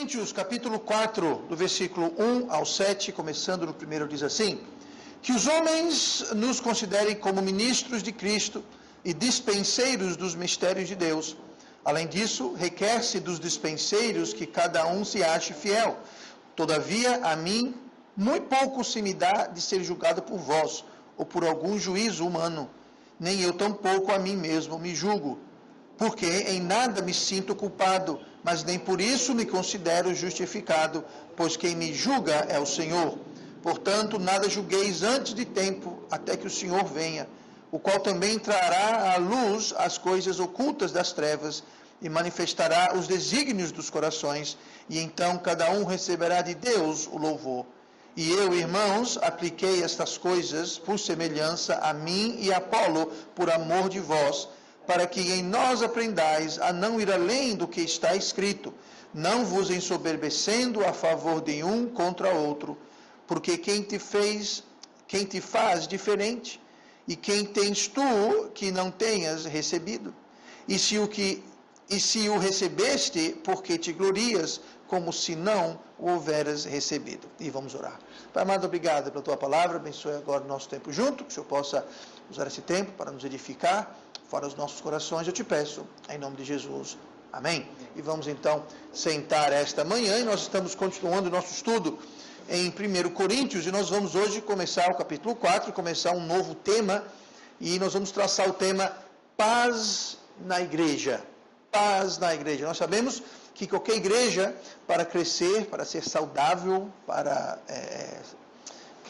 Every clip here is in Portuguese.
Coríntios, capítulo 4, do versículo 1 ao 7, começando no primeiro, diz assim: que os homens nos considerem como ministros de Cristo e dispenseiros dos mistérios de Deus. Além disso, requer-se dos dispenseiros que cada um se ache fiel. Todavia, a mim, muito pouco se me dá de ser julgado por vós, ou por algum juízo humano. Nem eu tampouco a mim mesmo me julgo, porque em nada me sinto culpado, mas nem por isso me considero justificado, pois quem me julga é o Senhor. Portanto, nada julgueis antes de tempo, até que o Senhor venha, o qual também trará à luz as coisas ocultas das trevas, e manifestará os desígnios dos corações, e então cada um receberá de Deus o louvor. E eu, irmãos, apliquei estas coisas por semelhança a mim e a Apolo, por amor de vós, para que em nós aprendais a não ir além do que está escrito, não vos ensoberbecendo a favor de um contra outro, porque quem te faz diferente, e quem tens tu que não tenhas recebido? E se o recebeste, porque te glorias, como se não o houveras recebido. E vamos orar. Pai amado, obrigado pela tua palavra, abençoe agora o nosso tempo junto, que o Senhor possa usar esse tempo para nos edificar, fora os nossos corações, eu te peço, em nome de Jesus. Amém. E vamos então sentar esta manhã, e nós estamos continuando o nosso estudo em 1 Coríntios, e nós vamos hoje começar o capítulo 4, começar um novo tema, e nós vamos traçar o tema paz na igreja. Paz na igreja. Nós sabemos que qualquer igreja, para crescer, para ser saudável, para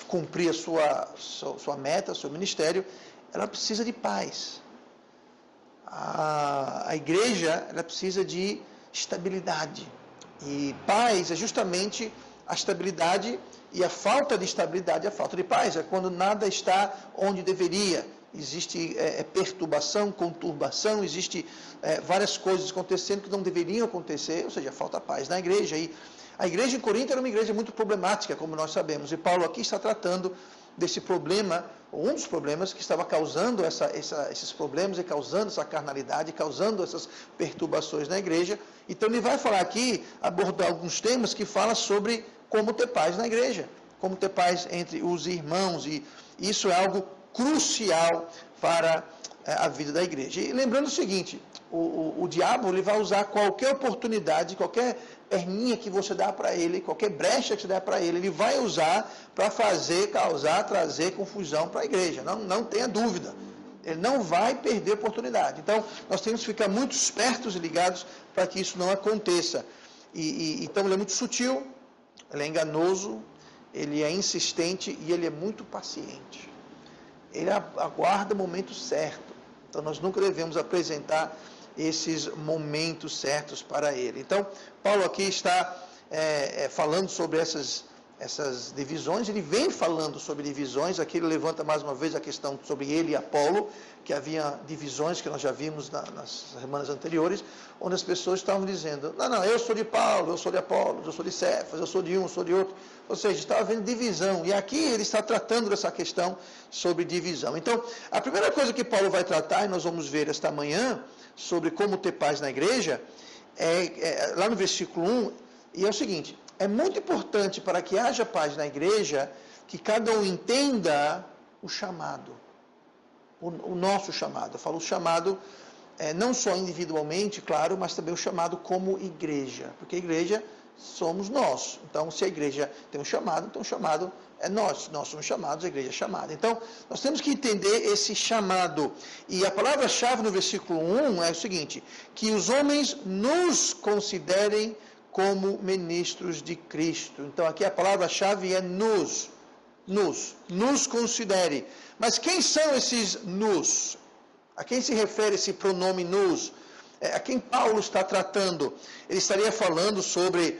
cumprir a sua meta, seu ministério, ela precisa de paz. A igreja, ela precisa de estabilidade. E paz é justamente a estabilidade, e a falta de estabilidade é a falta de paz. É quando nada está onde deveria. Existe perturbação, conturbação, existe várias coisas acontecendo que não deveriam acontecer, ou seja, falta paz na igreja. E a igreja em Corinto era uma igreja muito problemática, como nós sabemos, e Paulo aqui está tratando desse problema, um dos problemas que estava causando esses problemas, e causando essa carnalidade, causando essas perturbações na igreja. Então ele vai falar aqui, abordar alguns temas que falam sobre como ter paz na igreja, como ter paz entre os irmãos, e isso é algo crucial para a vida da igreja. E lembrando o seguinte, o diabo ele vai usar qualquer oportunidade, qualquer perninha que você dá para ele, qualquer brecha que você dá para ele vai usar para trazer confusão para a igreja. Não tenha dúvida. Ele não vai perder oportunidade. Então, nós temos que ficar muito espertos e ligados para que isso não aconteça. Então, ele é muito sutil, ele é enganoso, ele é insistente e ele é muito paciente. Ele aguarda o momento certo. Então, nós nunca devemos apresentar esses momentos certos para ele. Então, Paulo aqui está falando sobre essas divisões. Ele vem falando sobre divisões. Aqui ele levanta mais uma vez a questão sobre ele e Apolo, que havia divisões que nós já vimos nas semanas anteriores, onde as pessoas estavam dizendo, não, eu sou de Paulo, eu sou de Apolo, eu sou de Cefas, eu sou de um, eu sou de outro. Ou seja, estava havendo divisão. E aqui ele está tratando dessa questão sobre divisão. Então, a primeira coisa que Paulo vai tratar, e nós vamos ver esta manhã, sobre como ter paz na igreja, lá no versículo 1, e é o seguinte: é muito importante para que haja paz na igreja, que cada um entenda o chamado, o nosso chamado. Eu falo o chamado não só individualmente, claro, mas também o chamado como igreja, porque a igreja somos nós. Então, se a igreja tem um chamado, então o chamado é nós somos chamados, a igreja é chamada. Então, nós temos que entender esse chamado. E a palavra-chave no versículo 1 é o seguinte: que os homens nos considerem como ministros de Cristo. Então, aqui a palavra-chave é nos considere. Mas quem são esses nos? A quem se refere esse pronome nos? A quem Paulo está tratando? Ele estaria falando sobre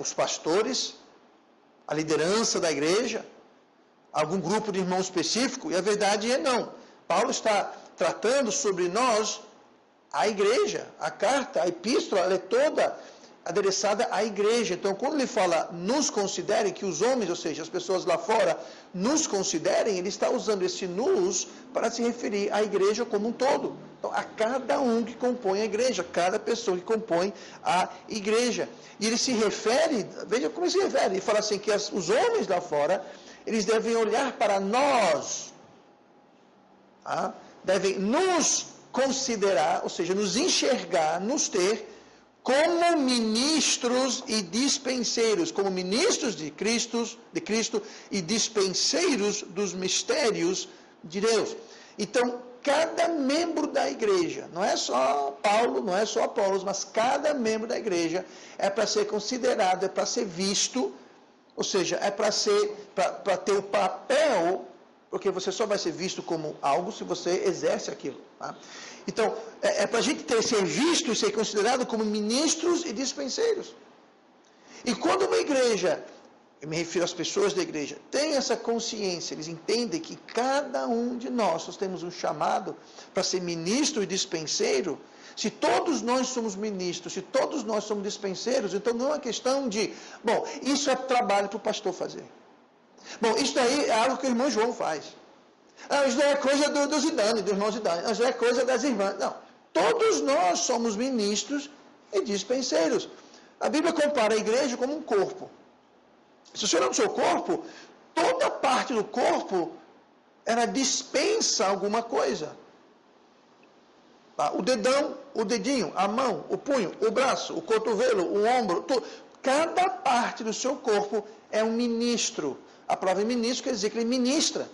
os pastores, a liderança da igreja, algum grupo de irmãos específico? E a verdade é não. Paulo está tratando sobre nós, a igreja. A carta, a epístola, ela é toda adereçada à igreja. Então, quando ele fala nos considerem, que os homens, ou seja, as pessoas lá fora, nos considerem, ele está usando esse nos para se referir à igreja como um todo. Então, a cada um que compõe a igreja, cada pessoa que compõe a igreja. E ele se refere, veja como ele se refere, ele fala assim, que os homens lá fora, eles devem olhar para nós, tá? Devem nos considerar, ou seja, nos enxergar, nos ter como ministros e dispenseiros, como ministros de Cristo e dispenseiros dos mistérios de Deus. Então, cada membro da igreja, não é só Paulo, não é só Apolo, mas cada membro da igreja é para ser considerado, é para ser visto, ou seja, é para ter o papel, porque você só vai ser visto como algo se você exerce aquilo, tá? Então, é para a gente ser visto e ser considerado como ministros e dispenseiros. E quando uma igreja, eu me refiro às pessoas da igreja, tem essa consciência, eles entendem que cada um de nós temos um chamado para ser ministro e dispenseiro. Se todos nós somos ministros, se todos nós somos dispenseiros, então não é uma questão de, bom, isso é trabalho para o pastor fazer. Bom, isso aí é algo que o irmão João faz. Isso não é coisa do Zidane, do irmão Zidane. Isso é coisa das irmãs. Não. Todos nós somos ministros e dispenseiros. A Bíblia compara a igreja como um corpo. Se você olhar no seu corpo, toda parte do corpo, ela dispensa alguma coisa. O dedão, o dedinho, a mão, o punho, o braço, o cotovelo, o ombro, tudo. Cada parte do seu corpo é um ministro. A palavra ministro quer dizer que ele ministra.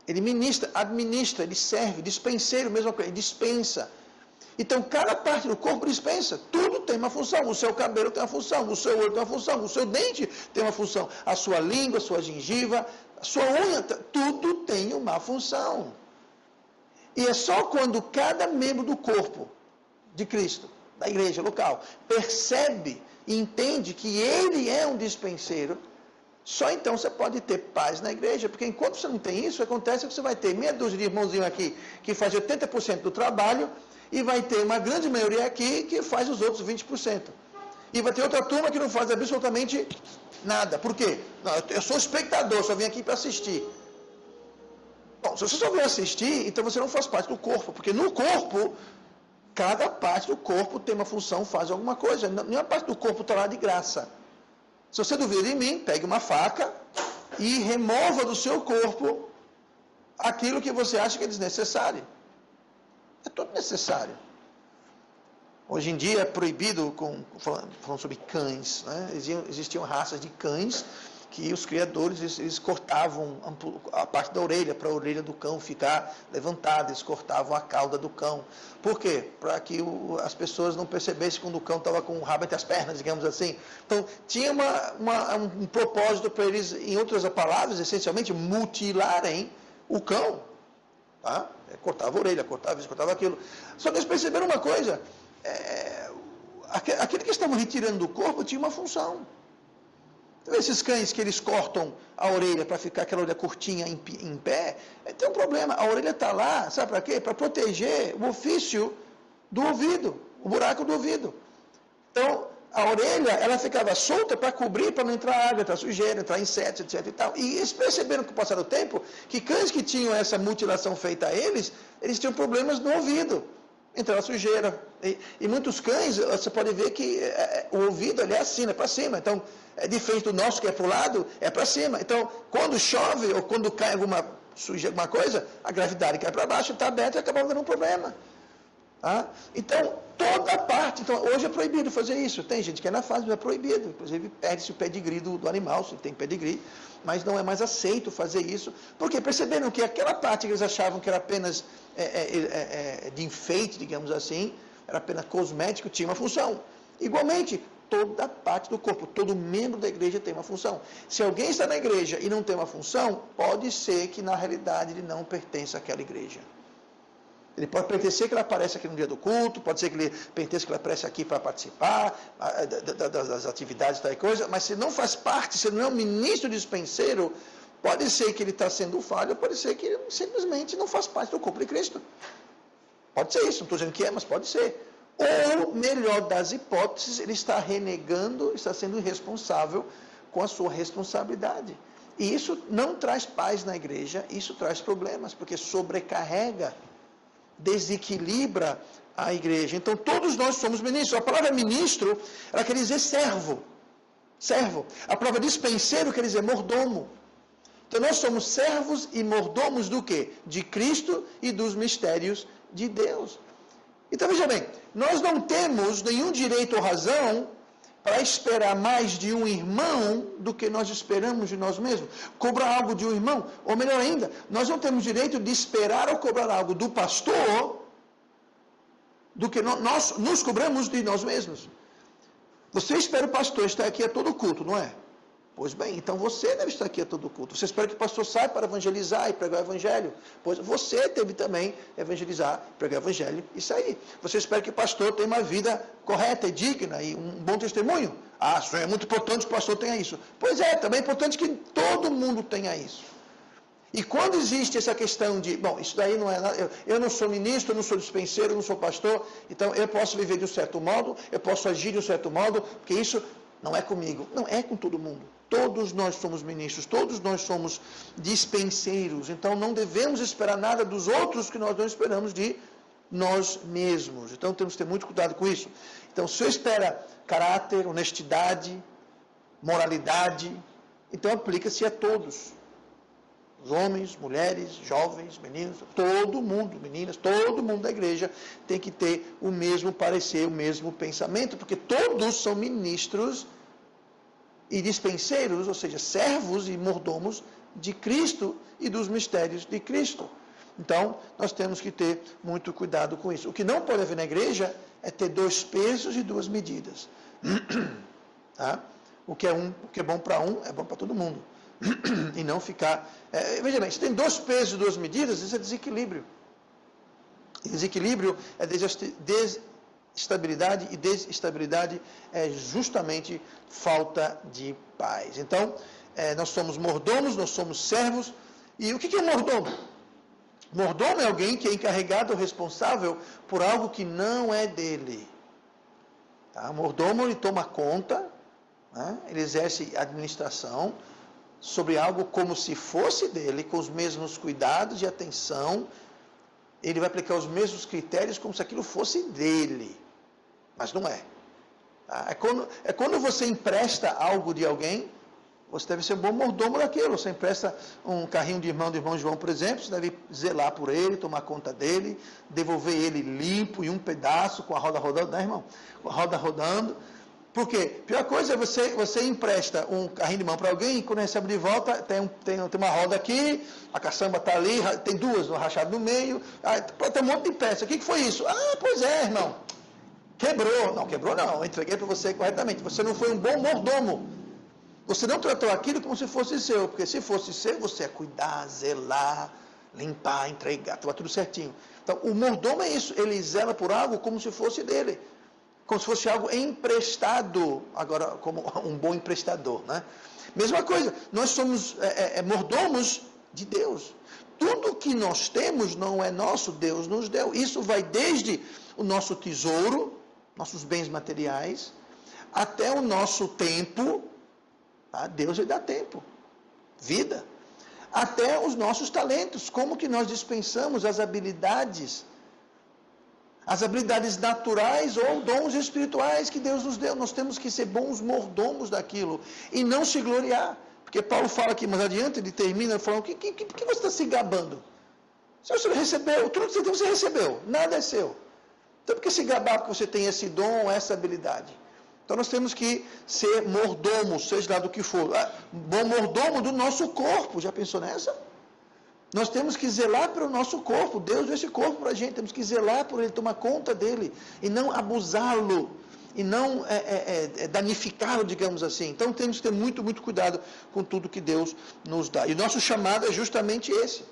Ele ministra, administra, ele serve, dispenseiro, mesma coisa, ele dispensa. Então, cada parte do corpo dispensa. Tudo tem uma função. O seu cabelo tem uma função, o seu olho tem uma função, o seu dente tem uma função. A sua língua, a sua gengiva, a sua unha, tudo tem uma função. E é só quando cada membro do corpo de Cristo, da igreja local, percebe e entende que ele é um dispenseiro, só então você pode ter paz na igreja, porque enquanto você não tem isso, acontece que você vai ter meia dúzia de irmãozinhos aqui que faz 80% do trabalho e vai ter uma grande maioria aqui que faz os outros 20%. E vai ter outra turma que não faz absolutamente nada. Por quê? Não, eu sou espectador, só vim aqui para assistir. Bom, se você só vem assistir, então você não faz parte do corpo, porque no corpo, cada parte do corpo tem uma função, faz alguma coisa. Nenhuma parte do corpo está lá de graça. Se você duvida de mim, pegue uma faca e remova do seu corpo aquilo que você acha que é desnecessário. É tudo necessário. Hoje em dia é proibido, falando sobre cães, né? Existiam raças de cães que os criadores eles cortavam a parte da orelha, para a orelha do cão ficar levantada, eles cortavam a cauda do cão. Por quê? Para que as pessoas não percebessem quando o cão estava com o rabo entre as pernas, digamos assim. Então, tinha um propósito para eles, em outras palavras, essencialmente, mutilarem o cão. Tá? Cortava a orelha, cortava isso, cortava aquilo. Só que eles perceberam uma coisa, aquele que estavam retirando do corpo tinha uma função. Esses cães que eles cortam a orelha para ficar aquela orelha curtinha em pé, tem um problema. A orelha está lá, sabe para quê? Para proteger o ofício do ouvido, o buraco do ouvido. Então, a orelha, ela ficava solta para cobrir, para não entrar água, entrar sujeira, entrar insetos, etc. E tal. E eles perceberam com o passar do tempo que cães que tinham essa mutilação feita a eles tinham problemas no ouvido. Entrava sujeira. E muitos cães, você pode ver que o ouvido ali é assim, é para cima. Então, é diferente do nosso que é para o lado, é para cima. Então, quando chove ou quando cai alguma coisa, a gravidade cai para baixo, está aberto e acaba dando um problema. Tá? Então, toda parte. Então, hoje é proibido fazer isso. Tem gente que é na fase, mas é proibido. Inclusive, perde-se o pedigree do animal, se tem pedigree. Mas não é mais aceito fazer isso. Porque perceberam que aquela parte que eles achavam que era apenas de enfeite, digamos assim, era apenas cosmético, tinha uma função. Igualmente, toda parte do corpo, todo membro da igreja tem uma função. Se alguém está na igreja e não tem uma função, pode ser que na realidade ele não pertence àquela igreja. Ele pode pertencer que ele aparece aqui no dia do culto, pode ser que ele pertença que ele aparece aqui para participar das atividades e tal coisa, mas se não faz parte, se não é um ministro dispenseiro, pode ser que ele está sendo falho, pode ser que ele simplesmente não faz parte do corpo de Cristo. Pode ser isso, não estou dizendo que é, mas pode ser. ou, melhor das hipóteses, ele está renegando, está sendo irresponsável com a sua responsabilidade. E isso não traz paz na igreja, isso traz problemas, porque sobrecarrega, desequilibra a igreja. Então, todos nós somos ministros. A palavra ministro, ela quer dizer servo. Servo. A palavra dispenseiro quer dizer mordomo. Então, nós somos servos e mordomos do quê? De Cristo e dos mistérios de Deus. Então, veja bem, nós não temos nenhum direito ou razão para esperar mais de um irmão do que nós esperamos de nós mesmos. Cobrar algo de um irmão, ou melhor ainda, nós não temos direito de esperar ou cobrar algo do pastor do que nós nos cobramos de nós mesmos. Você espera o pastor estar aqui a todo culto, não é? Pois bem, então você deve estar aqui a todo culto. Você espera que o pastor saia para evangelizar e pregar o evangelho. Pois você deve também evangelizar, pregar o evangelho e sair. Você espera que o pastor tenha uma vida correta e digna e um bom testemunho. Ah, isso é muito importante que o pastor tenha isso. Pois é, também é importante que todo mundo tenha isso. E quando existe essa questão de, bom, isso daí não é nada, eu não sou ministro, eu não sou dispenseiro, eu não sou pastor, então eu posso viver de um certo modo, eu posso agir de um certo modo, porque isso não é comigo. Não, é com todo mundo. Todos nós somos ministros, todos nós somos dispenseiros, então não devemos esperar nada dos outros que nós não esperamos de nós mesmos. Então temos que ter muito cuidado com isso. Então, se eu espero caráter, honestidade, moralidade, então aplica-se a todos. Os homens, mulheres, jovens, meninos, todo mundo, meninas, todo mundo da igreja tem que ter o mesmo parecer, o mesmo pensamento, porque todos são ministros e dispenseiros, ou seja, servos e mordomos de Cristo e dos mistérios de Cristo. Então, nós temos que ter muito cuidado com isso. O que não pode haver na igreja é ter 2 pesos e 2 medidas. Tá? O que é bom para um, é bom para todo mundo. E não ficar... veja bem, se tem 2 pesos e 2 medidas, isso é desequilíbrio. E desequilíbrio é desestabilidade, e desestabilidade é justamente falta de paz. Então, nós somos mordomos, nós somos servos. E o que é mordomo? Mordomo é alguém que é encarregado ou responsável por algo que não é dele. Tá? Mordomo, ele toma conta, né? Ele exerce administração sobre algo como se fosse dele, com os mesmos cuidados e atenção. Ele vai aplicar os mesmos critérios como se aquilo fosse dele. Mas não é. Tá? É quando você empresta algo de alguém, você deve ser um bom mordomo daquilo. Você empresta um carrinho de irmão do irmão João, por exemplo, você deve zelar por ele, tomar conta dele, devolver ele limpo em um pedaço, com a roda rodando, né, irmão? Com a roda rodando. Por quê? Pior coisa é você empresta um carrinho de mão para alguém e quando recebe de volta, tem uma roda aqui, a caçamba está ali, tem 2 rachadas no meio, tem um monte de peça. O que foi isso? Ah, pois é, irmão. Quebrou. Não, quebrou não. Eu entreguei para você corretamente. Você não foi um bom mordomo. Você não tratou aquilo como se fosse seu, porque se fosse seu, você ia cuidar, zelar, limpar, entregar, estava tudo certinho. Então, o mordomo é isso, ele zela por algo como se fosse dele, como se fosse algo emprestado, agora como um bom emprestador, né? Mesma coisa, nós somos mordomos de Deus. Tudo que nós temos não é nosso, Deus nos deu. Isso vai desde o nosso tesouro, nossos bens materiais, até o nosso tempo. Deus lhe dá tempo, vida, até os nossos talentos, como que nós dispensamos as habilidades naturais ou dons espirituais que Deus nos deu. Nós temos que ser bons mordomos daquilo e não se gloriar, porque Paulo fala aqui mais adiante, ele termina falando, que você está se gabando? Se você recebeu, tudo que você tem, você recebeu, nada é seu. Então por que se gabar porque você tem esse dom, essa habilidade? Então nós temos que ser mordomos, seja lá do que for. Bom mordomo do nosso corpo, já pensou nessa? Nós temos que zelar pelo nosso corpo. Deus deu esse corpo para a gente, temos que zelar por ele, tomar conta dele, e não abusá-lo, e não danificá-lo, digamos assim. Então temos que ter muito, muito cuidado com tudo que Deus nos dá. E o nosso chamado é justamente esse.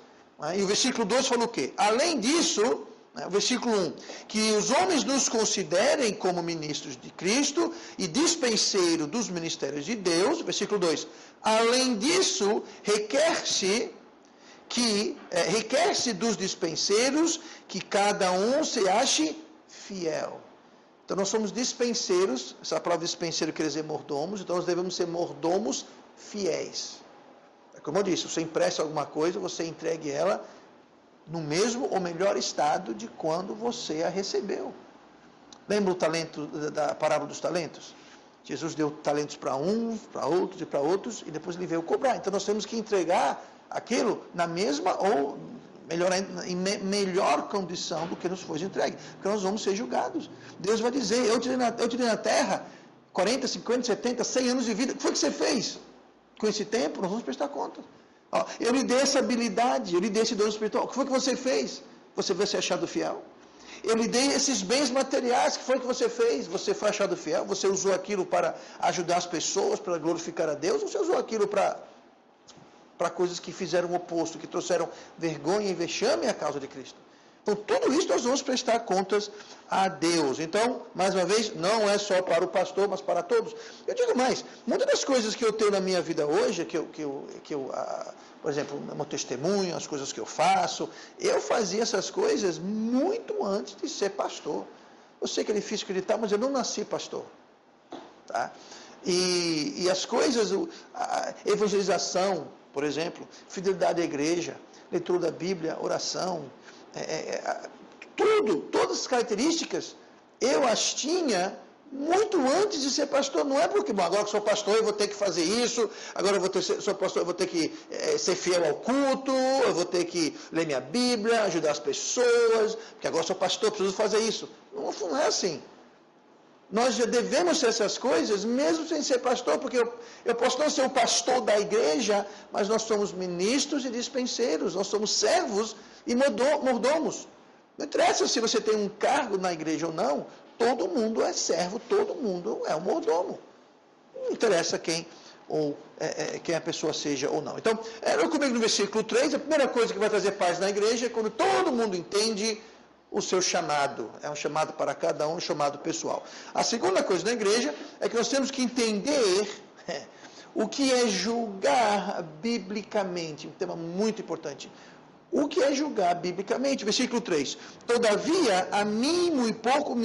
E o versículo 2 falou o quê? Além disso... O versículo 1, que os homens nos considerem como ministros de Cristo e dispenseiro dos ministérios de Deus. Versículo 2, além disso, requer-se dos dispenseiros que cada um se ache fiel. Então nós somos dispenseiros, essa palavra dispenseiro quer dizer mordomos, então nós devemos ser mordomos fiéis. É como eu disse, você empresta alguma coisa, você entregue ela no mesmo ou melhor estado de quando você a recebeu. Lembra o talento da parábola dos talentos? Jesus deu talentos para uns, para outros e para outros, e depois ele veio cobrar. Então nós temos que entregar aquilo na mesma ou melhor, em melhor condição do que nos foi entregue, porque nós vamos ser julgados. Deus vai dizer, eu te dei na terra 40, 50, 70, 100 anos de vida, o que foi que você fez com esse tempo? Nós vamos prestar conta. Eu lhe dei essa habilidade, eu lhe dei esse dom espiritual, o que foi que você fez? Você vai ser achado fiel? Eu lhe dei esses bens materiais, o que foi que você fez? Você foi achado fiel? Você usou aquilo para ajudar as pessoas, para glorificar a Deus, ou você usou aquilo para coisas que fizeram o oposto, que trouxeram vergonha e vexame à causa de Cristo? Então, tudo isso nós vamos prestar contas a Deus. Então, mais uma vez, não é só para o pastor, mas para todos. Eu digo mais, muitas das coisas que eu tenho na minha vida hoje, por exemplo, o meu testemunho, as coisas que eu faço, eu fazia essas coisas muito antes de ser pastor. Eu sei que é difícil acreditar, mas eu não nasci pastor. Tá? E as coisas, a evangelização, por exemplo, fidelidade à igreja, leitura da Bíblia, oração, todas as características, eu as tinha muito antes de ser pastor. Não é porque, agora que sou pastor eu vou ter que fazer isso, agora sou pastor eu vou ter que ser fiel ao culto, eu vou ter que ler minha Bíblia, ajudar as pessoas, porque agora sou pastor, preciso fazer isso. Não é assim. Nós já devemos ser essas coisas, mesmo sem ser pastor, porque eu posso não ser o pastor da igreja, mas nós somos ministros e dispenseiros, nós somos servos e mordomos. Não interessa se você tem um cargo na igreja ou não, todo mundo é servo, todo mundo é um mordomo. Não interessa quem a pessoa seja ou não. Então, comigo no versículo 3, a primeira coisa que vai trazer paz na igreja é quando todo mundo entende o seu chamado. É um chamado para cada um, um chamado pessoal. A segunda coisa na igreja é que nós temos que entender o que é julgar biblicamente. Um tema muito importante. O que é julgar biblicamente? Versículo 3. Todavia, a mim muito pouco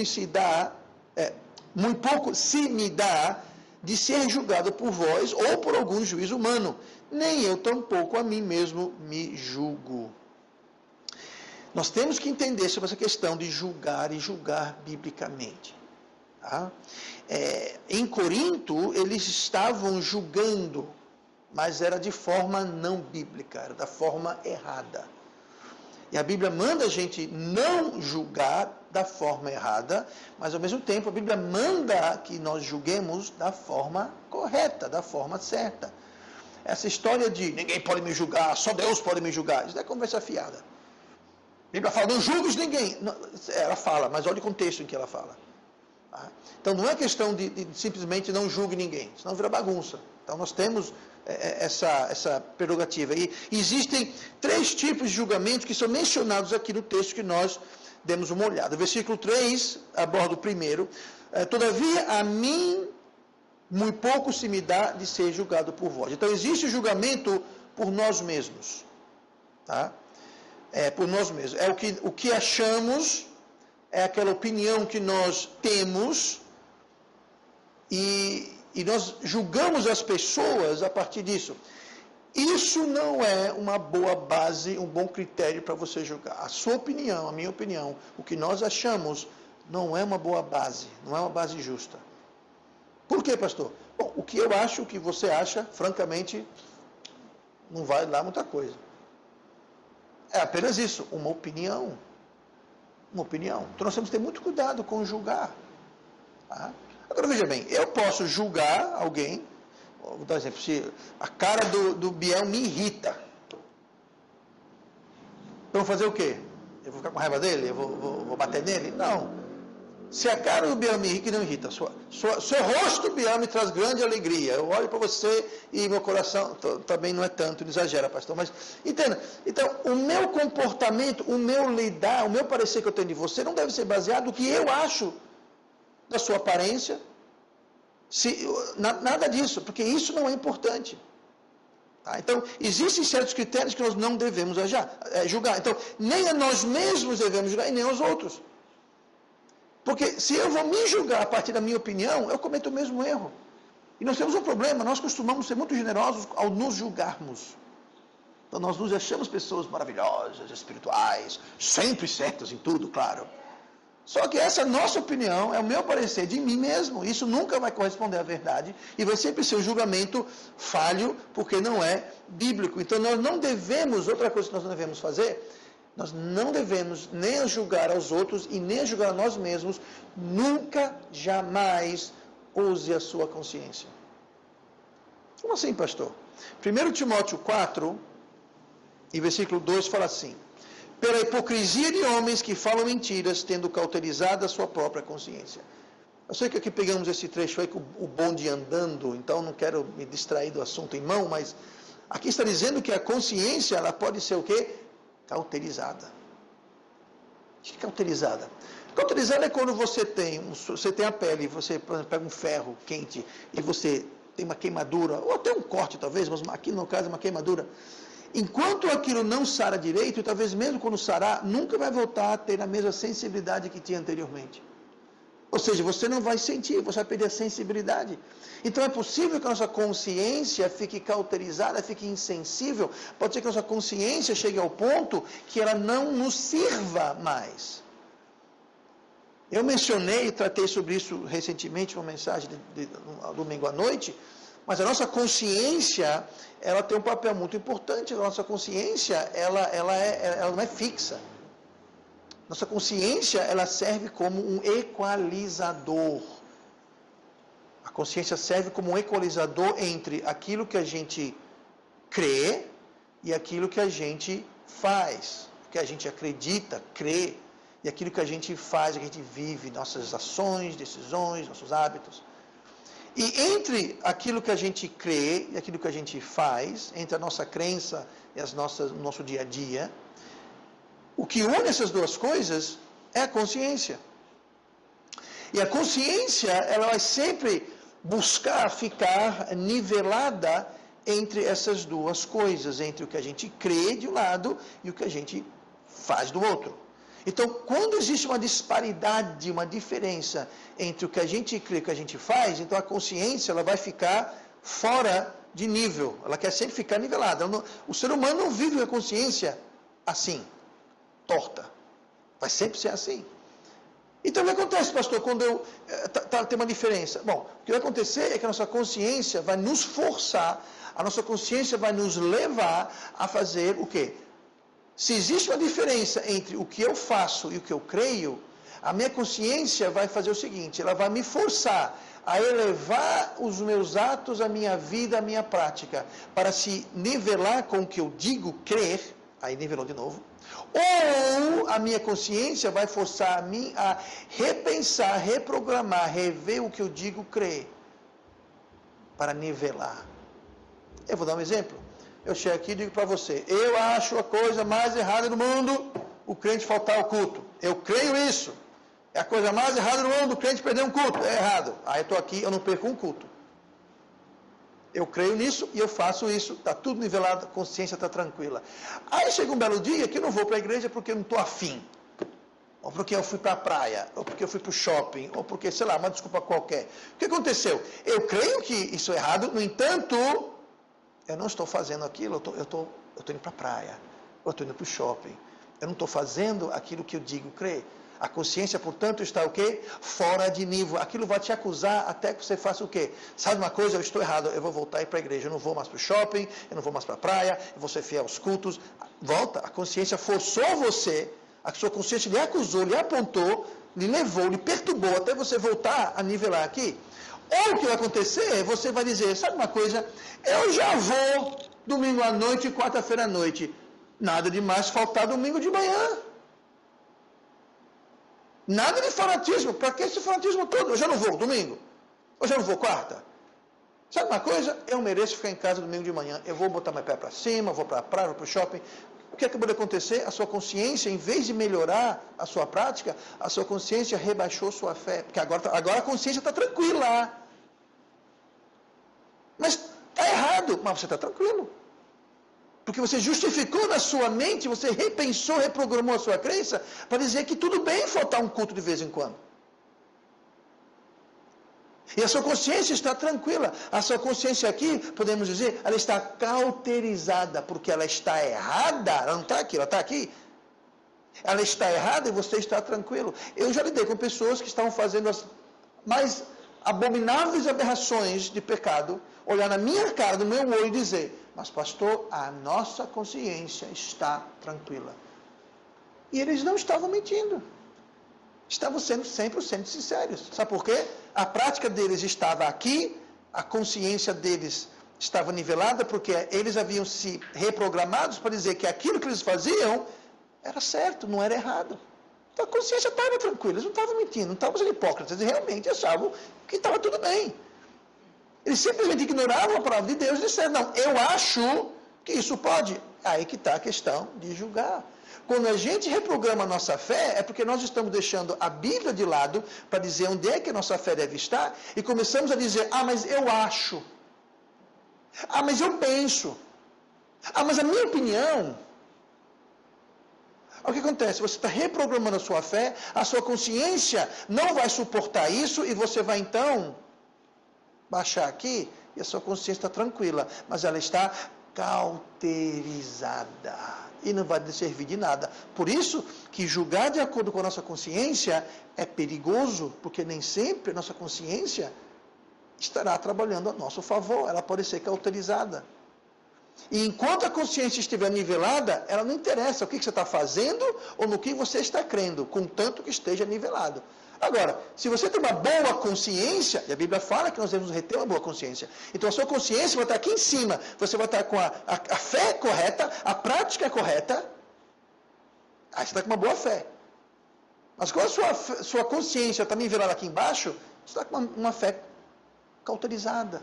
se me dá de ser julgado por vós ou por algum juiz humano. Nem eu tampouco a mim mesmo me julgo. Nós temos que entender sobre essa questão de julgar e julgar biblicamente. Tá? Em Corinto, eles estavam julgando, mas era de forma não bíblica, era da forma errada. E a Bíblia manda a gente não julgar da forma errada, mas ao mesmo tempo a Bíblia manda que nós julguemos da forma correta, da forma certa. Essa história de ninguém pode me julgar, só Deus pode me julgar, isso é conversa fiada. A Bíblia fala, não julgues ninguém. Ela fala, mas olha o contexto em que ela fala. Tá? Então não é questão de simplesmente não julgue ninguém, senão vira bagunça. Então nós temos essa prerrogativa. E existem 3 tipos de julgamentos que são mencionados aqui no texto que nós demos uma olhada. O versículo 3 aborda o primeiro. Todavia a mim muito pouco se me dá de ser julgado por vós. Então existe o julgamento por nós mesmos. Tá? Por nós mesmos. O que achamos, é aquela opinião que nós temos e nós julgamos as pessoas a partir disso. Isso não é uma boa base, um bom critério para você julgar. A sua opinião, a minha opinião, o que nós achamos não é uma boa base, não é uma base justa. Por quê, pastor? Bom, o que eu acho, o que você acha, francamente, não vai lá muita coisa. É apenas isso, uma opinião. Uma opinião. Então nós temos que ter muito cuidado com julgar. Tá? Agora veja bem, eu posso julgar alguém, vou dar um exemplo, se a cara do Biel me irrita. Então vou fazer o quê? Eu vou ficar com raiva dele? Eu vou bater nele? Não. Se a cara do Biel me irrita, que não irrita, seu rosto, Biel, me traz grande alegria. Eu olho para você e meu coração também não é tanto, não exagera, pastor, mas entenda. Então, o meu comportamento, o meu lidar, o meu parecer que eu tenho de você não deve ser baseado no que eu acho da sua aparência. Nada disso, porque isso não é importante. Tá? Então, existem certos critérios que nós não devemos julgar. Então, nem a nós mesmos devemos julgar e nem aos outros. Porque se eu vou me julgar a partir da minha opinião, eu cometo o mesmo erro. E nós temos um problema, nós costumamos ser muito generosos ao nos julgarmos. Então nós nos achamos pessoas maravilhosas, espirituais, sempre certas em tudo, claro. Só que essa nossa opinião é o meu parecer de mim mesmo. Isso nunca vai corresponder à verdade e vai sempre ser um julgamento falho, porque não é bíblico. Então nós não devemos, outra coisa que nós não devemos fazer, nós não devemos nem julgar aos outros e nem julgar a nós mesmos. Nunca, jamais use a sua consciência. Como assim, pastor? 1 Timóteo 4, e versículo 2 fala assim: pela hipocrisia de homens que falam mentiras, tendo cauterizado a sua própria consciência. Eu sei que aqui pegamos esse trecho aí com o bonde andando, então não quero me distrair do assunto em mão, mas aqui está dizendo que a consciência, ela pode ser o quê? Cauterizada. O que é cauterizada? Cauterizada é quando você tem a pele, você pega um ferro quente e você tem uma queimadura, ou até um corte talvez, mas aqui no caso é uma queimadura. Enquanto aquilo não sara direito, e talvez mesmo quando sarar, nunca vai voltar a ter a mesma sensibilidade que tinha anteriormente. Ou seja, você não vai sentir, você vai perder a sensibilidade. Então é possível que a nossa consciência fique cauterizada, fique insensível. Pode ser que a nossa consciência chegue ao ponto que ela não nos sirva mais. Eu mencionei e tratei sobre isso recentemente, uma mensagem de domingo à noite. Mas a nossa consciência, ela tem um papel muito importante. A nossa consciência, ela não é fixa. Nossa consciência, ela serve como um equalizador. A consciência serve como um equalizador entre aquilo que a gente crê e aquilo que a gente faz. Que a gente acredita, crê, e aquilo que a gente faz, que a gente vive, nossas ações, decisões, nossos hábitos. E entre aquilo que a gente crê e aquilo que a gente faz, entre a nossa crença e o nosso dia a dia, o que une essas duas coisas é a consciência. E a consciência, ela vai sempre buscar ficar nivelada entre essas duas coisas, entre o que a gente crê de um lado e o que a gente faz do outro. Então, quando existe uma disparidade, uma diferença entre o que a gente crê e o que a gente faz, então a consciência, ela vai ficar fora de nível. Ela quer sempre ficar nivelada. O ser humano não vive com a consciência assim, torta. Vai sempre ser assim. Então, o que acontece, pastor, quando tem uma diferença? Bom, o que vai acontecer é que a nossa consciência vai nos forçar, a nossa consciência vai nos levar a fazer o quê? Se existe uma diferença entre o que eu faço e o que eu creio, a minha consciência vai fazer o seguinte: ela vai me forçar a elevar os meus atos, a minha vida, a minha prática, para se nivelar com o que eu digo crer, aí nivelou de novo, ou a minha consciência vai forçar a mim a repensar, reprogramar, rever o que eu digo crer, para nivelar. Eu vou dar um exemplo. Eu chego aqui e digo para você: eu acho a coisa mais errada do mundo o crente faltar ao culto. Eu creio isso. É a coisa mais errada do mundo o crente perder um culto. É errado. Aí eu estou aqui, eu não perco um culto. Eu creio nisso e eu faço isso. Está tudo nivelado, a consciência está tranquila. Aí chega um belo dia que eu não vou para a igreja porque eu não estou afim. Ou porque eu fui para a praia, ou porque eu fui para o shopping, ou porque, sei lá, uma desculpa qualquer. O que aconteceu? Eu creio que isso é errado, no entanto, eu não estou fazendo aquilo, eu estou indo para a praia, eu estou indo para o shopping. Eu não estou fazendo aquilo que eu digo crer. A consciência, portanto, está o quê? Fora de nível. Aquilo vai te acusar até que você faça o quê? Sabe uma coisa? Eu estou errado, eu vou voltar a ir para a igreja. Eu não vou mais para o shopping, eu não vou mais para a praia, eu vou ser fiel aos cultos. Volta, a consciência forçou você, a sua consciência lhe acusou, lhe apontou, lhe levou, lhe perturbou até você voltar a nivelar aqui. Ou o que vai acontecer, você vai dizer: sabe uma coisa? Eu já vou domingo à noite e quarta-feira à noite. Nada de mais faltar domingo de manhã. Nada de fanatismo. Para que esse fanatismo todo? Eu já não vou domingo. Eu já não vou quarta. Sabe uma coisa? Eu mereço ficar em casa domingo de manhã. Eu vou botar meu pé para cima, vou para a praia, vou para o shopping. O que acabou de acontecer? A sua consciência, em vez de melhorar a sua prática, a sua consciência rebaixou sua fé. Porque agora a consciência está tranquila. Mas está errado. Mas você está tranquilo. Porque você justificou na sua mente, você repensou, reprogramou a sua crença para dizer que tudo bem faltar um culto de vez em quando. E a sua consciência está tranquila. A sua consciência aqui, podemos dizer, ela está cauterizada, porque ela está errada. Ela não está aqui, ela está aqui. Ela está errada e você está tranquilo. Eu já lidei com pessoas que estavam fazendo as mais abomináveis aberrações de pecado, olhar na minha cara, no meu olho e dizer, mas pastor, a nossa consciência está tranquila. E eles não estavam mentindo. Estavam sendo 100% sinceros. Sabe por quê? A prática deles estava aqui, a consciência deles estava nivelada, porque eles haviam se reprogramados para dizer que aquilo que eles faziam era certo, não era errado. Então a consciência estava tranquila, eles não estavam mentindo, não estavam sendo hipócritas, eles realmente achavam que estava tudo bem. Eles simplesmente ignoravam a palavra de Deus e disseram, não, eu acho que isso pode. Aí que está a questão de julgar. Quando a gente reprograma a nossa fé, é porque nós estamos deixando a Bíblia de lado para dizer onde é que a nossa fé deve estar e começamos a dizer, mas eu acho. Mas eu penso. Mas a minha opinião. O que acontece? Você está reprogramando a sua fé, a sua consciência não vai suportar isso e você vai então baixar aqui e a sua consciência está tranquila, mas ela está cauterizada e não vai lhe servir de nada. Por isso que julgar de acordo com a nossa consciência é perigoso, porque nem sempre a nossa consciência estará trabalhando a nosso favor, ela pode ser cauterizada. E enquanto a consciência estiver nivelada, ela não interessa o que você está fazendo ou no que você está crendo, contanto que esteja nivelado. Agora, se você tem uma boa consciência, e a Bíblia fala que nós devemos reter uma boa consciência, então a sua consciência vai estar aqui em cima, você vai estar com a fé correta, a prática correta, aí você está com uma boa fé. Mas quando a sua consciência está nivelada aqui embaixo, você está com uma fé cauterizada.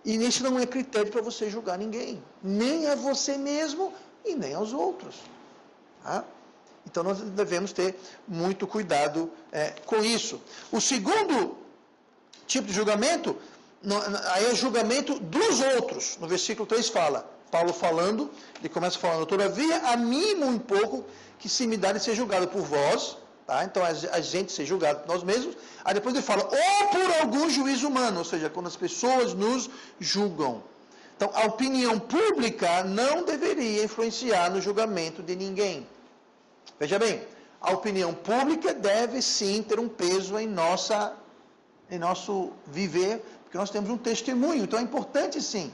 E isso não é critério para você julgar ninguém, nem a você mesmo e nem aos outros. Tá? Então nós devemos ter muito cuidado com isso. O segundo tipo de julgamento, aí é o julgamento dos outros. No versículo 3 fala, Paulo falando, ele começa falando, todavia a mim um pouco que se me dá de ser julgado por vós, tá? Então a gente ser julgado por nós mesmos. Aí depois ele fala, ou por algum juízo humano, ou seja, quando as pessoas nos julgam. Então a opinião pública não deveria influenciar no julgamento de ninguém. Veja bem, a opinião pública deve sim ter um peso em nosso viver, porque nós temos um testemunho, então é importante sim.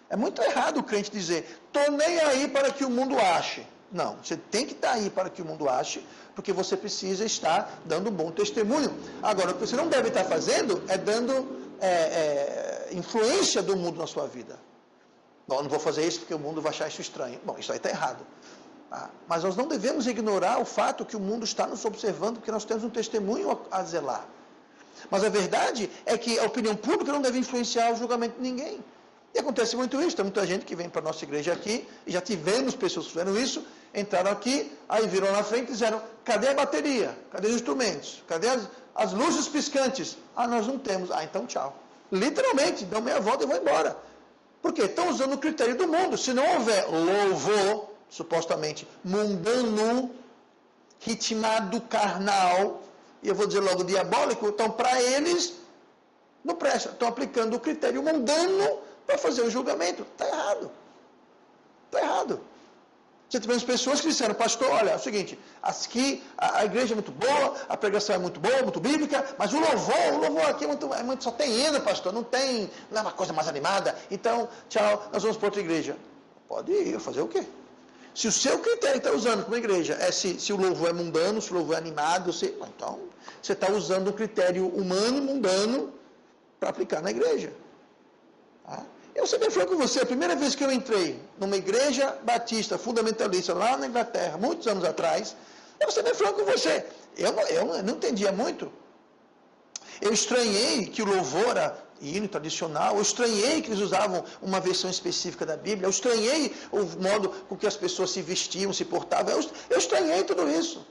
É muito errado o crente dizer, estou nem aí para que o mundo ache. Não, você tem que estar aí para que o mundo ache, porque você precisa estar dando um bom testemunho. Agora, o que você não deve estar fazendo é dando influência do mundo na sua vida. Bom, não vou fazer isso porque o mundo vai achar isso estranho. Bom, isso aí está errado. Mas nós não devemos ignorar o fato que o mundo está nos observando, porque nós temos um testemunho a zelar. Mas a verdade é que a opinião pública não deve influenciar o julgamento de ninguém. E acontece muito isso, tem muita gente que vem para a nossa igreja aqui, e já tivemos pessoas que fizeram isso, entraram aqui, aí viram na frente e disseram, cadê a bateria? Cadê os instrumentos? Cadê as luzes piscantes? Nós não temos. Então tchau. Literalmente, dão meia volta e vão embora. Por quê? Estão usando o critério do mundo. Se não houver louvor, supostamente mundano, ritmado, carnal, e eu vou dizer logo diabólico, então para eles não presta, estão aplicando o critério mundano para fazer o julgamento. Está errado. Está errado. Já tivemos pessoas que disseram, pastor, olha, é o seguinte, aqui a igreja é muito boa, a pregação é muito boa, muito bíblica, mas o louvor aqui é muito só tem hino, pastor, não é uma coisa mais animada, então, tchau, nós vamos para outra igreja. Pode ir, fazer o quê? Se o seu critério está usando como igreja é se o louvor é mundano, se o louvor é animado, então você está usando um critério humano, mundano, para aplicar na igreja. Tá? Eu sempre falo com você, a primeira vez que eu entrei numa igreja batista, fundamentalista, lá na Inglaterra, muitos anos atrás, eu sempre falo com você, eu não entendia muito. Eu estranhei que o louvor era hino tradicional, eu estranhei que eles usavam uma versão específica da Bíblia, eu estranhei o modo com que as pessoas se vestiam, se portavam, eu estranhei tudo isso.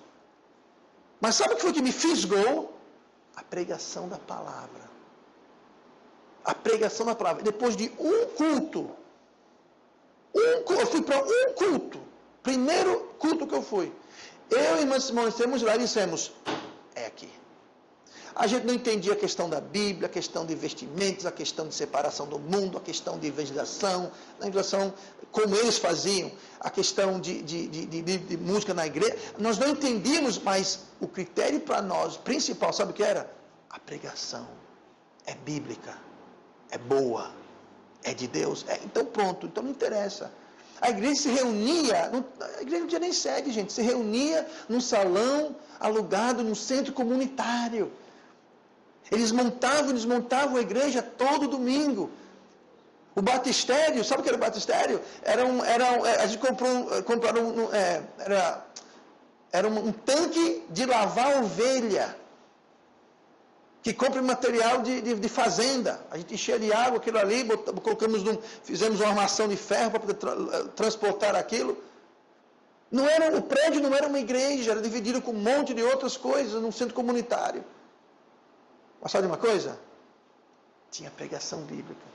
Mas sabe o que foi que me fisgou? A pregação da palavra. A pregação da palavra. Depois de um culto, eu fui para um culto, primeiro culto que eu fui, eu e meus irmãos lá e dissemos, é aqui. A gente não entendia a questão da Bíblia, a questão de vestimentos, a questão de separação do mundo, a questão de evangelização, como eles faziam, a questão de música na igreja. Nós não entendíamos, mas o critério para nós, principal, sabe o que era? A pregação é bíblica, é boa, é de Deus. Então pronto, então não interessa. A igreja se reunia, a igreja não tinha nem sede, gente, se reunia num salão alugado, num centro comunitário. Eles montavam e desmontavam a igreja todo domingo. O batistério, sabe o que era o batistério? A gente era um tanque de lavar ovelha, que compra material de fazenda. A gente enchia de água aquilo ali, fizemos uma armação de ferro para poder transportar aquilo. O prédio não era uma igreja, era dividido com um monte de outras coisas, num centro comunitário. Mas sabe de uma coisa? Tinha pregação bíblica.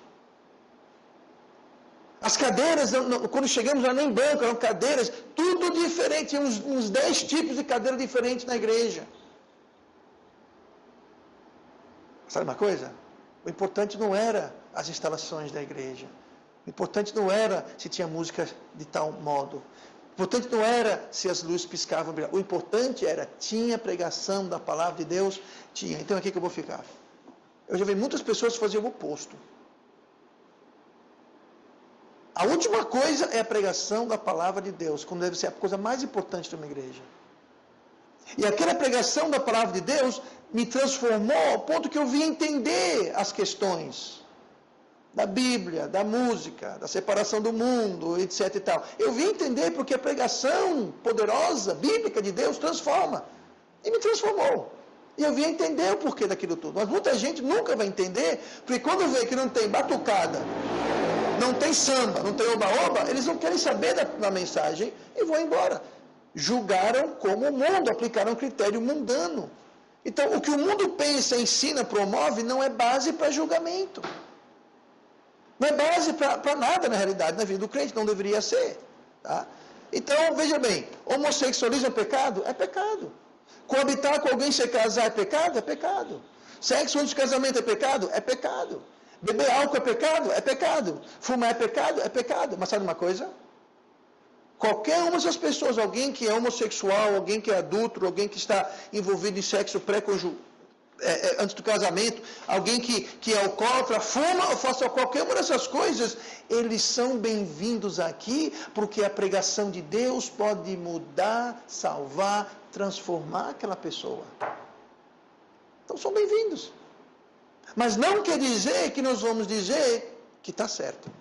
As cadeiras, quando chegamos, não eram nem banco, eram cadeiras, tudo diferente, tinha uns 10 tipos de cadeiras diferentes na igreja. Sabe uma coisa? O importante não era as instalações da igreja. O importante não era se tinha música de tal modo. O importante não era se as luzes piscavam. O importante era, tinha pregação da palavra de Deus? Tinha. Então aqui que eu vou ficar. Eu já vi muitas pessoas fazer o oposto. A última coisa é a pregação da palavra de Deus, quando deve ser a coisa mais importante de uma igreja. E aquela pregação da palavra de Deus me transformou ao ponto que eu vim entender as questões da Bíblia, da música, da separação do mundo, etc e tal. Eu vim entender porque a pregação poderosa, bíblica de Deus transforma. E me transformou. E eu vim entender o porquê daquilo tudo. Mas muita gente nunca vai entender, porque quando vê que não tem batucada, não tem samba, não tem oba-oba, eles não querem saber da mensagem e vão embora. Julgaram como o mundo, aplicaram um critério mundano. Então, o que o mundo pensa, ensina, promove, não é base para julgamento. Não é base para nada, na realidade, na vida do crente, não deveria ser. Tá? Então, veja bem, homossexualismo é pecado? É pecado. Coabitar com alguém sem casar é pecado? É pecado. Sexo antes de casamento é pecado? É pecado. Beber álcool é pecado? É pecado. Fumar é pecado? É pecado. Mas sabe uma coisa? Qualquer uma dessas pessoas, alguém que é homossexual, alguém que é adúltero, alguém que está envolvido em sexo pré-conjugal, antes do casamento, alguém que é alcoólatra, fuma ou faça qualquer uma dessas coisas, eles são bem-vindos aqui, porque a pregação de Deus pode mudar, salvar, transformar aquela pessoa. Então são bem-vindos. Mas não quer dizer que nós vamos dizer que está certo.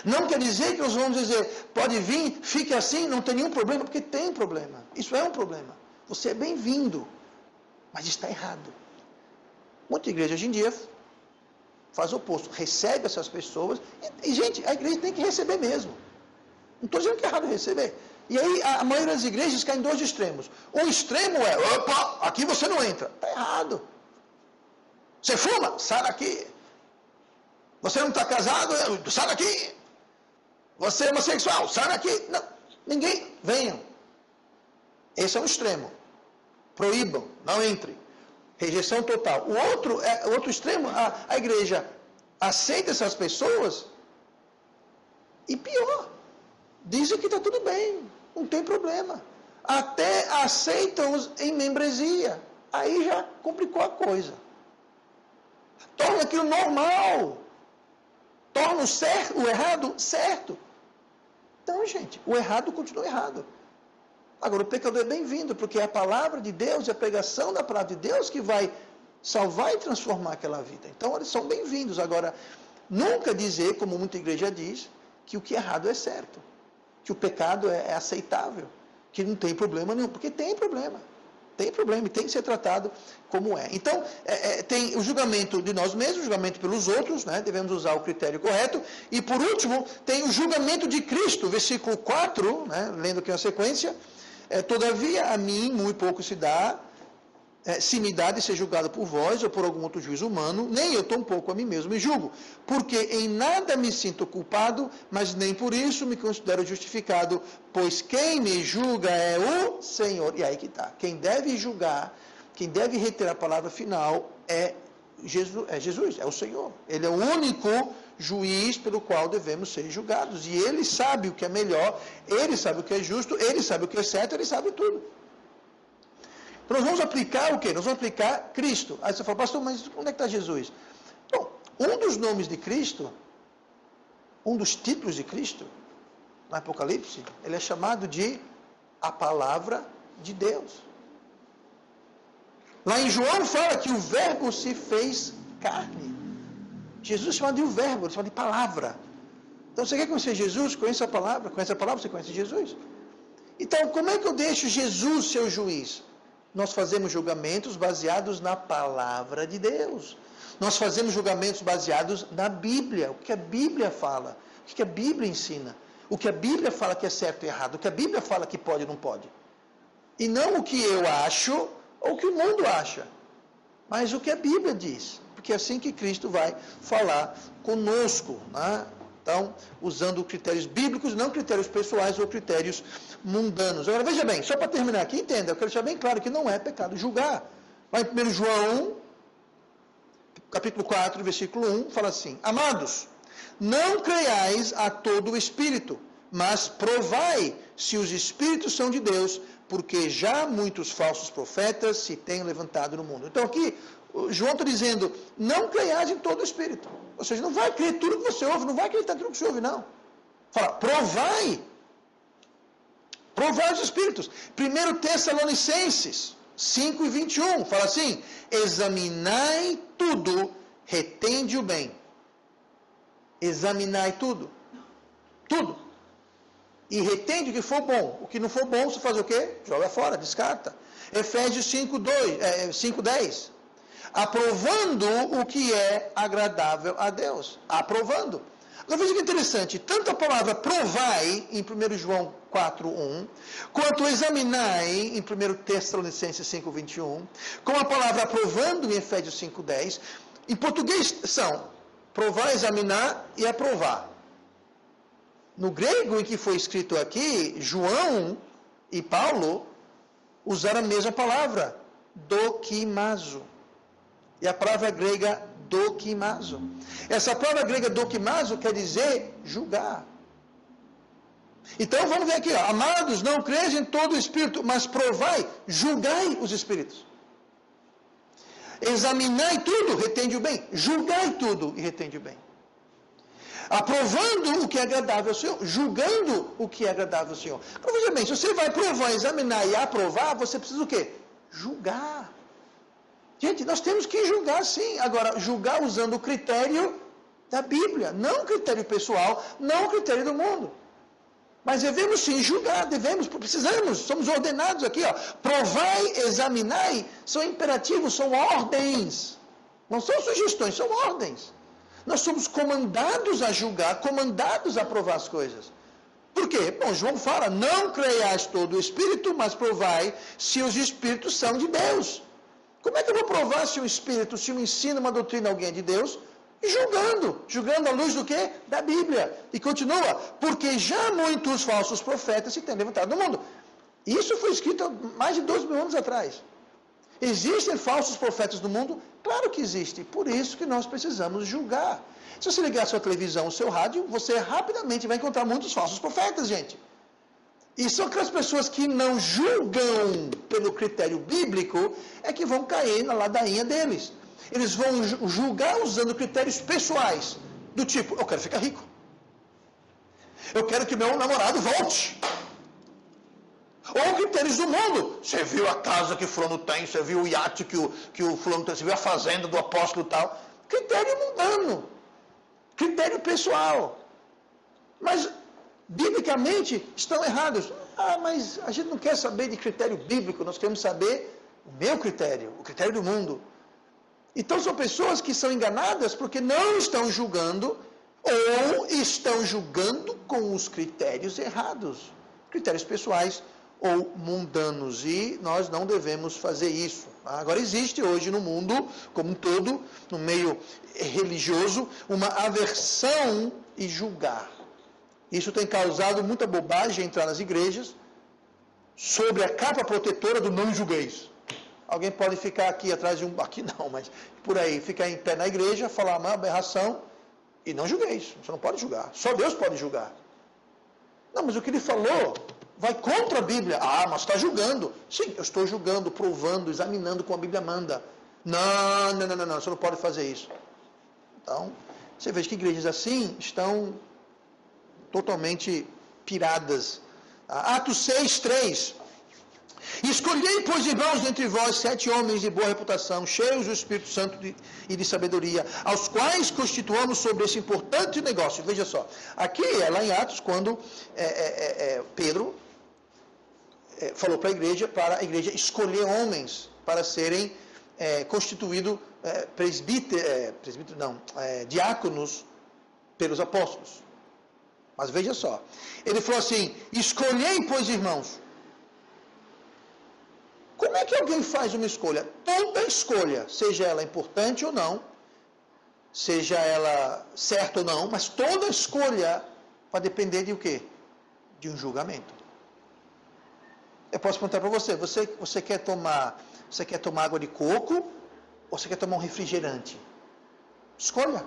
Não quer dizer que nós vamos dizer, pode vir, fique assim, não tem nenhum problema, porque tem problema. Isso é um problema. Você é bem-vindo, mas está errado. Muita igreja hoje em dia faz o oposto, recebe essas pessoas, e gente, a igreja tem que receber mesmo. Não estou dizendo que é errado receber. E aí a maioria das igrejas cai em dois extremos. Um extremo é, opa, aqui você não entra. Está errado. Você fuma? Sai daqui. Você não está casado? Sai daqui. Você é homossexual? Sai daqui. Não, ninguém, venham. Esse é um extremo. Proíbam, não entre. Rejeição total. O outro extremo, a igreja aceita essas pessoas e pior, dizem que está tudo bem, não tem problema. Até aceitam-os em membresia. Aí já complicou a coisa. Torna aquilo normal. Torna o errado certo. Então, gente, o errado continua errado. Agora, o pecador é bem-vindo, porque é a palavra de Deus, é a pregação da palavra de Deus que vai salvar e transformar aquela vida. Então, eles são bem-vindos. Agora, nunca dizer, como muita igreja diz, que o que é errado é certo. Que o pecado é aceitável. Que não tem problema nenhum, porque tem problema. Tem problema e tem que ser tratado como é. Então, tem o julgamento de nós mesmos, o julgamento pelos outros, né? Devemos usar o critério correto. E, por último, tem o julgamento de Cristo, versículo 4, né? Lendo aqui a sequência. Todavia, a mim, muito pouco se me dá de ser julgado por vós ou por algum outro juiz humano, nem eu tampouco a mim mesmo me julgo, porque em nada me sinto culpado, mas nem por isso me considero justificado, pois quem me julga é o Senhor. E aí que está. Quem deve julgar quem deve reter a palavra final é Jesus, é o Senhor. Ele é o único juiz pelo qual devemos ser julgados. E Ele sabe o que é melhor, Ele sabe o que é justo, Ele sabe o que é certo, Ele sabe tudo. Então nós vamos aplicar o quê? Nós vamos aplicar Cristo. Aí você fala, pastor, mas onde é que está Jesus? Bom, um dos nomes de Cristo, um dos títulos de Cristo, no Apocalipse, ele é chamado de a Palavra de Deus. Lá em João fala que o verbo se fez carne. Jesus é chamado de o verbo, ele é chamado de palavra. Então você quer conhecer Jesus? Conheça a palavra, você conhece Jesus. Então como é que eu deixo Jesus ser o juiz? Nós fazemos julgamentos baseados na palavra de Deus. Nós fazemos julgamentos baseados na Bíblia. O que a Bíblia fala, o que a Bíblia ensina, o que a Bíblia fala que é certo e errado, o que a Bíblia fala que pode e não pode. E não o que eu acho ou o que o mundo acha, mas o que a Bíblia diz, porque é assim que Cristo vai falar conosco, né? Então, usando critérios bíblicos, não critérios pessoais ou critérios mundanos. Agora, veja bem, só para terminar aqui, entenda, eu quero deixar bem claro que não é pecado julgar. Lá em 1 João, capítulo 4, versículo 1, fala assim, amados, não creiais a todo o Espírito, mas provai se os Espíritos são de Deus, porque já muitos falsos profetas se têm levantado no mundo. Então aqui, João está dizendo, não creiais em todo o Espírito. Ou seja, não vai crer tudo que você ouve, não vai acreditar tudo que você ouve, não. Fala, provai os Espíritos. 1 Tessalonicenses 5 e 21, fala assim, examinai tudo, retende o bem. Examinai tudo. Tudo. E retende o que for bom. O que não for bom, você faz o quê? Joga fora, descarta. Efésios 5:10. Aprovando o que é agradável a Deus. Aprovando. Agora veja que interessante. Tanto a palavra provai, em 1 João 4:1, quanto examinai, em 1 Tessalonicenses 5:21, como a palavra aprovando, em Efésios 5:10, em português são provar, examinar e aprovar. No grego em que foi escrito aqui, João e Paulo usaram a mesma palavra, dokimazo. E a palavra grega dokimazo. Essa palavra grega dokimazo quer dizer julgar. Então vamos ver aqui, ó. Amados, não creis em todo o Espírito, mas provai, julgai os Espíritos. Examinai tudo, retende o bem. Julgai tudo e retende o bem. Aprovando o que é agradável ao Senhor, julgando o que é agradável ao Senhor. Então, veja bem, se você vai provar, examinar e aprovar, você precisa o quê? Julgar. Gente, nós temos que julgar sim. Agora, julgar usando o critério da Bíblia, não o critério pessoal, não o critério do mundo. Mas devemos sim julgar, precisamos, somos ordenados aqui, ó. Provai, examinai, são imperativos, são ordens. Não são sugestões, são ordens. Nós somos comandados a julgar, comandados a provar as coisas. Por quê? Bom, João fala, não creiais todo o Espírito, mas provai se os Espíritos são de Deus. Como é que eu vou provar se o Espírito, se me ensina uma doutrina alguém é de Deus? Julgando à luz do quê? Da Bíblia. E continua, porque já muitos falsos profetas se têm levantado no mundo. Isso foi escrito há mais de 2 mil anos atrás. Existem falsos profetas no mundo? Claro que existe. Por isso que nós precisamos julgar. Se você ligar a sua televisão, o seu rádio, você rapidamente vai encontrar muitos falsos profetas, gente. E são aquelas pessoas que não julgam pelo critério bíblico, é que vão cair na ladainha deles. Eles vão julgar usando critérios pessoais, do tipo, eu quero ficar rico. Eu quero que meu namorado volte. Ou critérios do mundo. Você viu a casa que fulano tem, você viu o iate que o fulano tem, você viu a fazenda do apóstolo e tal. Critério mundano. Critério pessoal. Mas, biblicamente, estão errados. Ah, mas a gente não quer saber de critério bíblico, nós queremos saber o meu critério, o critério do mundo. Então, são pessoas que são enganadas porque não estão julgando ou estão julgando com os critérios errados. Critérios pessoais ou mundanos, e nós não devemos fazer isso. Agora existe hoje no mundo, como um todo, no meio religioso, uma aversão e julgar. Isso tem causado muita bobagem entrar nas igrejas, sobre a capa protetora do não julgueis. Alguém pode ficar aqui atrás de aqui não, mas por aí, ficar em pé na igreja, falar uma aberração e não julguei isso. Você não pode julgar. Só Deus pode julgar. Não, mas o que ele falou vai contra a Bíblia. Ah, mas está julgando. Sim, eu estou julgando, provando, examinando como a Bíblia manda. Não, você não pode fazer isso. Então, você vê que igrejas assim estão totalmente piradas. Atos 6:3. Escolhei, pois, irmãos, dentre vós 7 homens de boa reputação, cheios do Espírito Santo e de sabedoria, aos quais constituamos sobre esse importante negócio. Veja só, aqui é lá em Atos, quando Pedro falou para a igreja escolher homens para serem constituídos diáconos pelos apóstolos. Mas veja só, ele falou assim, escolhei, pois, irmãos. Como é que alguém faz uma escolha? Toda escolha, seja ela importante ou não, seja ela certa ou não, mas toda escolha vai depender de o quê? De um julgamento. Eu posso perguntar para você quer tomar água de coco ou você quer tomar um refrigerante? Escolha.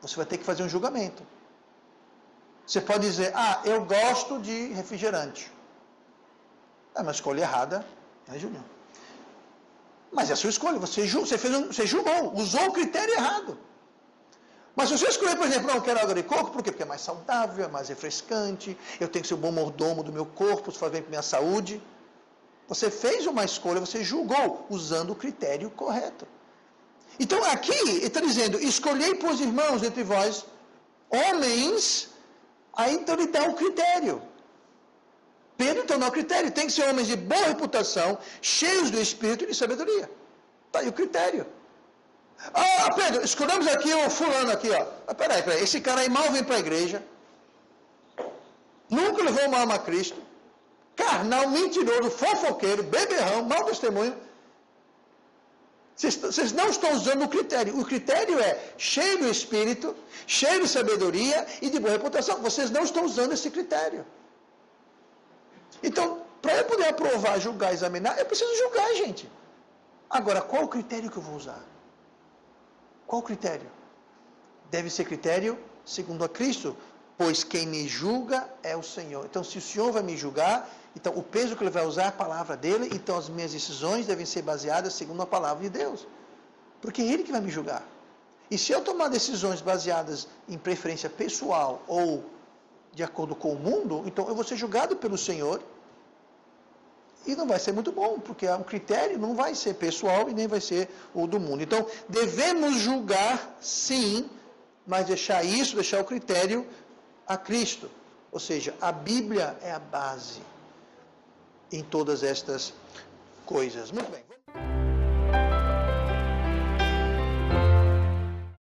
Você vai ter que fazer um julgamento. Você pode dizer, eu gosto de refrigerante. É uma escolha errada, né, Julião? Mas é a sua escolha, você julgou, usou o critério errado. Mas se você escolher, por exemplo, não, eu quero água de coco, por quê? Porque é mais saudável, é mais refrescante, eu tenho que ser um bom mordomo do meu corpo, isso faz bem para a minha saúde. Você fez uma escolha, você julgou, usando o critério correto. Então aqui, ele está dizendo, escolhei, pois, irmãos, entre vós, homens, aí então ele dá um critério. Pedro, então, não é o critério. Tem que ser homens de boa reputação, cheios do Espírito e de sabedoria. Está aí o critério. Pedro, escolhemos aqui o fulano aqui, ó. Peraí. Esse cara aí mal vem para a igreja. Nunca levou uma alma a Cristo. Carnal, mentiroso, fofoqueiro, beberrão, mau testemunho. Vocês não estão usando o critério. O critério é cheio do Espírito, cheio de sabedoria e de boa reputação. Vocês não estão usando esse critério. Então, para eu poder aprovar, julgar, examinar, eu preciso julgar, gente. Agora, qual o critério que eu vou usar? Qual o critério? Deve ser critério segundo a Cristo, pois quem me julga é o Senhor. Então, se o Senhor vai me julgar, então o peso que ele vai usar é a palavra dele, então as minhas decisões devem ser baseadas segundo a palavra de Deus. Porque é ele que vai me julgar. E se eu tomar decisões baseadas em preferência pessoal ou de acordo com o mundo, então eu vou ser julgado pelo Senhor e não vai ser muito bom, porque o critério não vai ser pessoal e nem vai ser o do mundo. Então, devemos julgar, sim, mas deixar o critério a Cristo. Ou seja, a Bíblia é a base em todas estas coisas. Muito bem.